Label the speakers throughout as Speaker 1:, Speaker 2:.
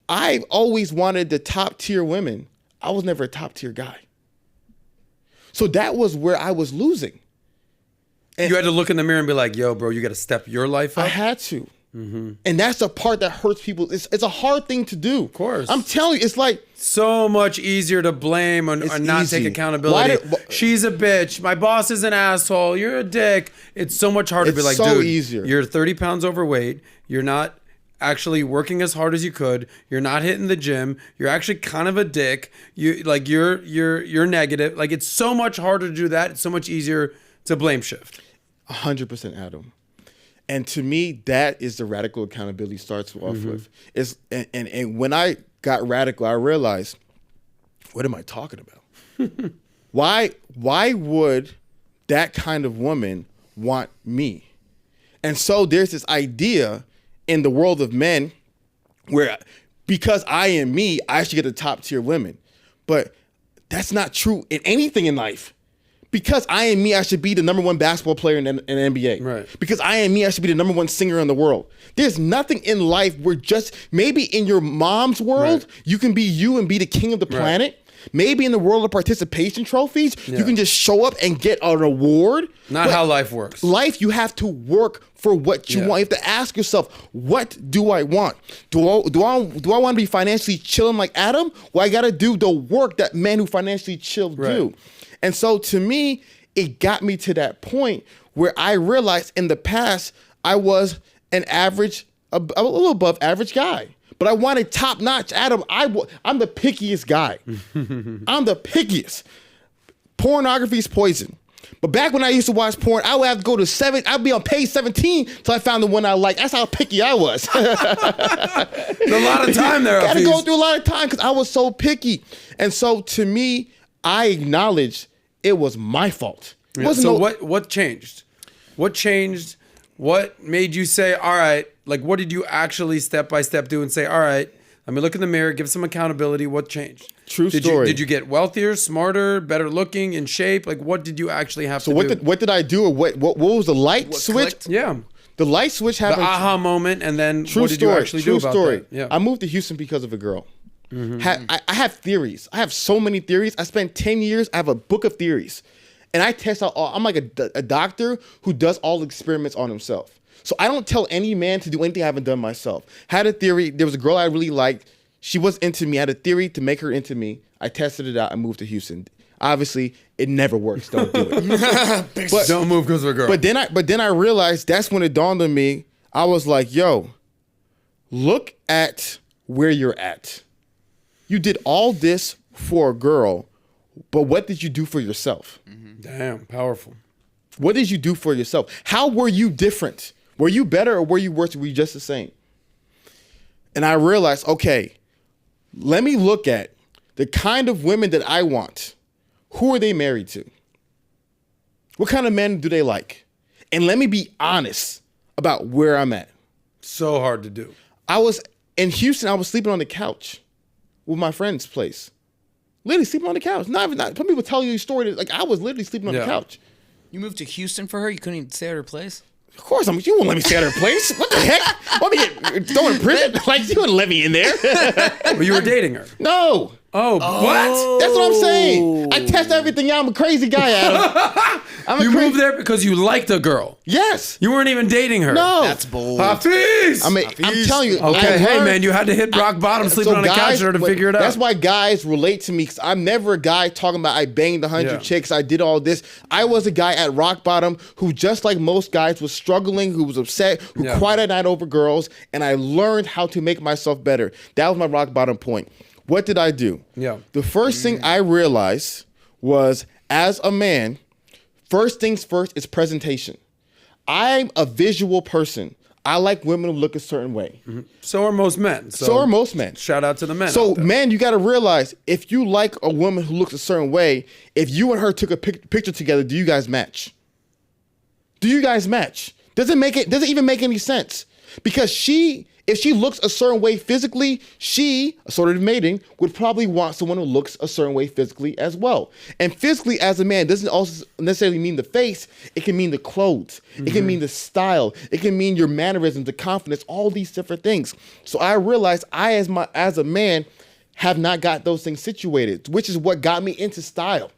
Speaker 1: I've always wanted the top tier women. I was never a top tier guy. So that was where I was losing.
Speaker 2: And you had to look in the mirror and be like, yo, bro, you got to step your life up.
Speaker 1: I had to. Mm-hmm. And that's the part that hurts people. It's a hard thing to do.
Speaker 2: Of course.
Speaker 1: I'm telling you, it's like.
Speaker 2: So much easier to blame or not take accountability. She's a bitch. My boss is an asshole. You're a dick. It's so much harder to be like,
Speaker 1: so
Speaker 2: dude,
Speaker 1: easier.
Speaker 2: You're 30 pounds overweight. You're not actually working as hard as you could. You're not hitting the gym. You're actually kind of a dick. You're negative. Like, it's so much harder to do that. It's so much easier to blame shift.
Speaker 1: 100%, Adam. And to me, that is the radical accountability starts off with. And when I got radical, I realized, what am I talking about? Why would that kind of woman want me? And so there's this idea in the world of men where because I am me, I should get the top tier women. But that's not true in anything in life. Because I am me, I should be the number one basketball player in the NBA.
Speaker 2: Right.
Speaker 1: Because I am me, I should be the number one singer in the world. There's nothing in life where just, maybe in your mom's world, you can be you and be the king of the planet. Maybe in the world of participation trophies, you can just show up and get an award.
Speaker 2: Not how life works.
Speaker 1: Life, you have to work for what you want. You have to ask yourself, what do I want? Do I want to be financially chilling like Adam? Well, I got to do the work that men who financially chill do. And so to me, it got me to that point where I realized in the past, I was an average, a little above average guy. But I wanted top notch. Adam, I'm the pickiest guy. I'm the pickiest. Pornography is poison. But back when I used to watch porn, I would have to go to I'd be on page 17 till I found the one I liked. That's how picky I was.
Speaker 2: A lot of time there.
Speaker 1: Got to go through a lot of time because I was so picky. And so to me, I acknowledged it was my fault.
Speaker 2: So what changed? What changed? What made you say, all right, like what did you actually step by step do and say, all right, let me look in the mirror, give some accountability. What changed?
Speaker 1: True story.
Speaker 2: Did you get wealthier, smarter, better looking, in shape? Like what did you actually have to do?
Speaker 1: So what did I do? Or what was the light switch?
Speaker 2: Clicked? Yeah.
Speaker 1: The light switch happened.
Speaker 2: The aha moment, and then what did you actually do about that?
Speaker 1: Yeah. I moved to Houston because of a girl. Mm-hmm. I have theories. I have so many theories. I spent 10 years. I have a book of theories. And I test out I'm like a doctor who does all the experiments on himself. So I don't tell any man to do anything I haven't done myself. Had a theory. There was a girl I really liked. She was into me. I had a theory to make her into me. I tested it out. I moved to Houston. Obviously, it never works. Don't do it.
Speaker 2: But don't move because of a girl.
Speaker 1: But then I realized that's when it dawned on me. I was like, yo, look at where you're at. You did all this for a girl, but what did you do for yourself?
Speaker 2: Mm-hmm. Damn, powerful.
Speaker 1: What did you do for yourself? How were you different? Were you better or were you worse? Were you just the same? And I realized, okay, let me look at the kind of women that I want. Who are they married to? What kind of men do they like? And let me be honest about where I'm at.
Speaker 2: So hard to do.
Speaker 1: I was in Houston. I was sleeping on the couch with my friend's place. Literally sleeping on the couch. Not some people tell you a story. Like I was literally sleeping on the couch.
Speaker 3: You moved to Houston for her? You couldn't even stay at her place?
Speaker 1: Of course, you won't let me stay at her place. What the heck? Want me to get thrown in prison? Like you wouldn't let me in there.
Speaker 2: But you were dating her.
Speaker 1: No.
Speaker 2: Oh, what?
Speaker 1: That's what I'm saying. I test everything out. I'm a crazy guy, Adam.
Speaker 2: You moved there because you liked a girl.
Speaker 1: Yes.
Speaker 2: You weren't even dating her.
Speaker 1: No.
Speaker 3: That's bold.
Speaker 2: Hafeez.
Speaker 1: I'm telling you.
Speaker 2: Okay, hey man, you had to hit rock bottom sleeping on a couch in order to figure it out.
Speaker 1: That's why guys relate to me because I'm never a guy talking about I banged 100 chicks, I did all this. I was a guy at rock bottom who, just like most guys, was struggling, who was upset, who cried at night over girls, and I learned how to make myself better. That was my rock bottom point. What did I do?
Speaker 2: Yeah.
Speaker 1: The first thing I realized was, as a man, first things first is presentation. I'm a visual person. I like women who look a certain way.
Speaker 2: Mm-hmm. So are most men.
Speaker 1: So are most men.
Speaker 2: Shout out to the men.
Speaker 1: So, men, you got to realize, if you like a woman who looks a certain way, if you and her took a picture together, do you guys match? Do you guys match? Does it even make any sense? Because she If she looks a certain way physically, she, assortative mating, would probably want someone who looks a certain way physically as well. And physically as a man doesn't also necessarily mean the face. It can mean the clothes. It can mean the style. It can mean your mannerisms, the confidence, all these different things. So I realized I, as a man, have not got those things situated, which is what got me into style,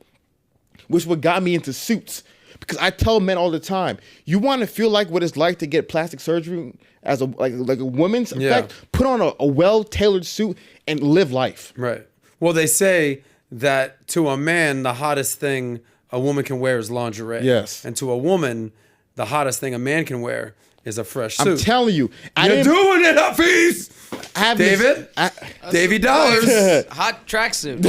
Speaker 1: which is what got me into suits. Because I tell men all the time, you want to feel like what it's like to get plastic surgery as a like a woman's effect, put on a well-tailored suit and live life.
Speaker 2: Right. Well, they say that to a man, the hottest thing a woman can wear is lingerie.
Speaker 1: Yes.
Speaker 2: And to a woman, the hottest thing a man can wear is a fresh suit.
Speaker 1: I'm telling you.
Speaker 2: You're doing it, Hafeez! David? Davey Dollars.
Speaker 3: Hot tracksuit.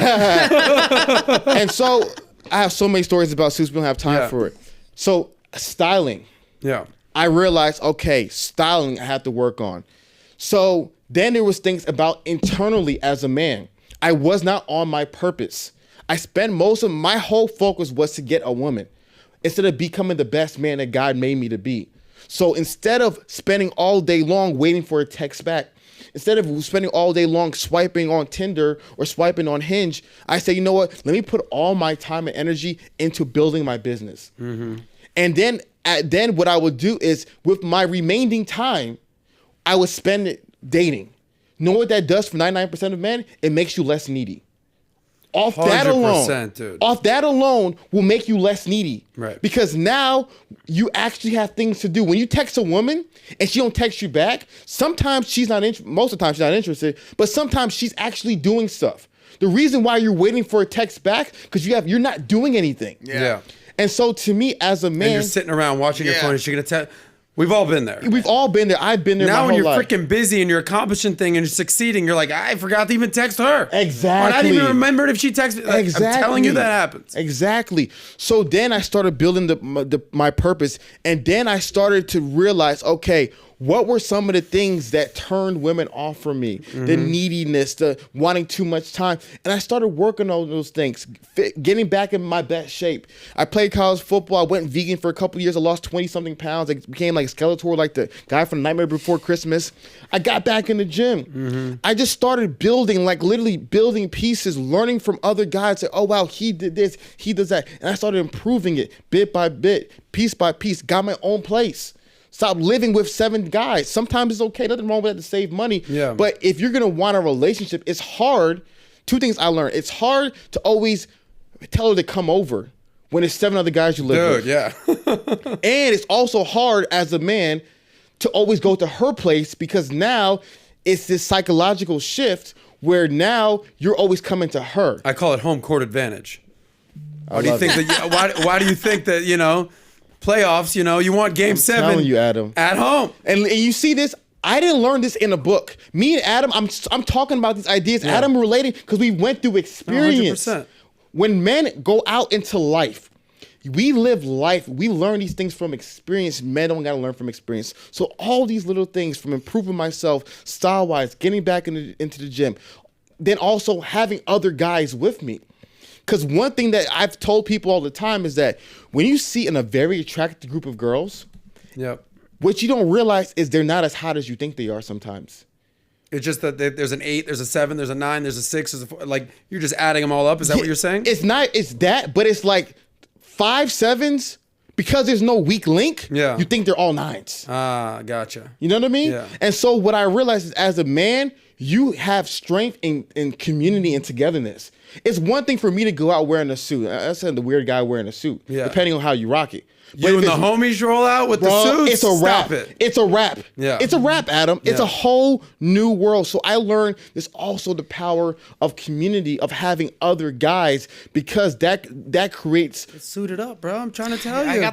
Speaker 1: And so I have so many stories about suits. We don't have time for it. So styling.
Speaker 2: Yeah.
Speaker 1: I realized, okay, styling I have to work on. So then there was things about internally as a man. I was not on my purpose. I spent most of my whole focus was to get a woman instead of becoming the best man that God made me to be. So instead of spending all day long waiting for a text back, instead of spending all day long swiping on Tinder or swiping on Hinge, I say, you know what? Let me put all my time and energy into building my business. And then what I would do is with my remaining time, I would spend it dating. Know what that does for 99% of men? It makes you less needy. Off that alone,
Speaker 2: dude.
Speaker 1: Off that alone will make you less needy.
Speaker 2: Right.
Speaker 1: Because now you actually have things to do. When you text a woman and she don't text you back, sometimes she's not most of the time she's not interested, but sometimes she's actually doing stuff. The reason why you're waiting for a text back because you're not doing anything.
Speaker 2: Yeah.
Speaker 1: And so to me as a man,
Speaker 2: and you're sitting around watching your phone and she's gonna tell. We've all been there.
Speaker 1: We've all been there. I've been there
Speaker 2: now
Speaker 1: my whole
Speaker 2: when you're
Speaker 1: life.
Speaker 2: freaking busy and you're accomplishing thing and you're succeeding, you're like, I forgot to even text her.
Speaker 1: Exactly.
Speaker 2: Or I didn't even remember if she texted me. Like,
Speaker 1: Exactly.
Speaker 2: I'm telling you that happens.
Speaker 1: Exactly. So then I started building my purpose, and then I started to realize, okay, what were some of the things that turned women off from me? The neediness, the wanting too much time. And I started working on those things, getting back in my best shape. I played college football. I went vegan for a couple of years. I lost 20-something pounds. I became like Skeletor, like the guy from Nightmare Before Christmas. I got back in the gym. I just started building, like literally building pieces, learning from other guys. Say, oh, wow, he did this, he does that. And I started improving it bit by bit, piece by piece, got my own place. Stop living with 7 guys. Sometimes it's okay. Nothing wrong with that to save money.
Speaker 2: Yeah.
Speaker 1: But if you're going to want a relationship, it's hard. 2 things I learned. It's hard to always tell her to come over when there's 7 other guys you live with.
Speaker 2: Yeah.
Speaker 1: And it's also hard as a man to always go to her place because now it's this psychological shift where now you're always coming to her.
Speaker 2: I call it home court advantage. Why do you think that? Why do you think that? Playoffs, you want game 7
Speaker 1: telling you, Adam.
Speaker 2: At home.
Speaker 1: And you see this, I didn't learn this in a book. Me and Adam, I'm talking about these ideas.
Speaker 2: Yeah.
Speaker 1: Adam relating because we went through experience.
Speaker 2: 100%.
Speaker 1: When men go out into life, we live life. We learn these things from experience. Men don't got to learn from experience. So all these little things from improving myself, style-wise, getting back into the gym, then also having other guys with me. Because one thing that I've told people all the time is that when you see in a very attractive group of girls, what you don't realize is they're not as hot as you think they are sometimes.
Speaker 2: It's just that there's an 8, there's a 7, there's a 9, there's a 6, there's a 4. Like, you're just adding them all up. Is that what you're saying?
Speaker 1: It's not, it's that, but it's like 5 7s, because there's no weak link, you think they're all 9s.
Speaker 2: Ah, gotcha.
Speaker 1: You know what I mean?
Speaker 2: Yeah.
Speaker 1: And so what I realized is as a man, you have strength in community and togetherness. It's one thing for me to go out wearing a suit. I said the weird guy wearing a suit, depending on how you rock it. But
Speaker 2: you and the homies roll out with the suits?
Speaker 1: It's a wrap. It's a wrap.
Speaker 2: Yeah.
Speaker 1: It's a wrap, Adam. It's a whole new world. So I learned there's also the power of community, of having other guys, because that creates...
Speaker 2: It's suited up, bro. I'm trying to tell you.